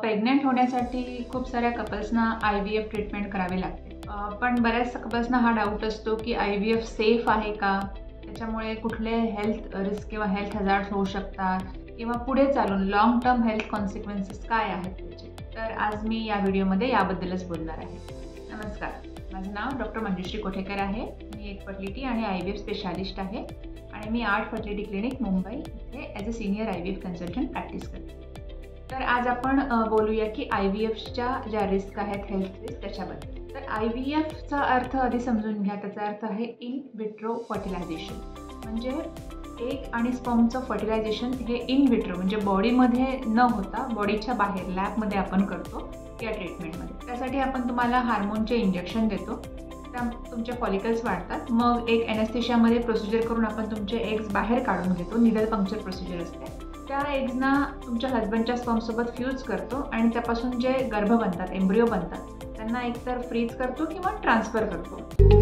Pregnant होण्यासाठी खूप साऱ्या कपल्सना IVF ट्रीटमेंट करावी लागते, पण बऱ्याच कपल्सना हा डाऊट असतो की IVF सेफ आहे का, त्याच्यामुळे कुठले हेल्थ रिस्क किंवा हेल्थ हॅझार्ड्स होऊ शकतात किंवा पुढे चालून लॉंग टर्म हेल्थ कॉन्सिक्वेन्सेस काय आहेत त्याचे. तर आज मी या व्हिडिओमध्ये याबद्दलच बोलणार आहे. नमस्कार, माझं नाव डॉक्टर मंजुश्री कोठेकर आहे. मी एक फर्टिलिटी आणि IVF स्पेशालिस्ट आहे आणि मी आर्ट फर्टिलिटी क्लिनिक मुंबई इथे as a senior IVF consultant practice करते. तर आज आपण बोलूया की IVFच्या ज्या रिस्क आहेत, हेल्थ रिस्क, त्याच्याबद्दल. तर IVFचा अर्थ आधी समजून घ्या. त्याचा अर्थ आहे इन विट्रो फर्टिलायझेशन, म्हणजे एग आणि स्पर्मचं फर्टिलायझेशन हे इन विट्रो म्हणजे बॉडीमध्ये न होता बॉडीच्या बाहेर लॅबमध्ये आपण करतो या ट्रीटमेंटमध्ये. त्यासाठी आपण तुम्हाला हार्मोनचे इंजेक्शन देतो, त्या तुमचे फॉलिकल्स वाढतात. मग एक ॲनेस्थेशियामध्ये प्रोसिजर करून आपण तुमचे एग्स बाहेर काढून घेतो. निडल पंक्चर प्रोसिजर असते. त्या एग्सना तुमच्या हजबंडच्या स्पर्मसोबत फ्यूज करतो आणि त्यापासून जे गर्भ बनतात, एम्ब्रिओ बनतात, त्यांना एकतर फ्रीज करतो किंवा ट्रान्सफर करतो.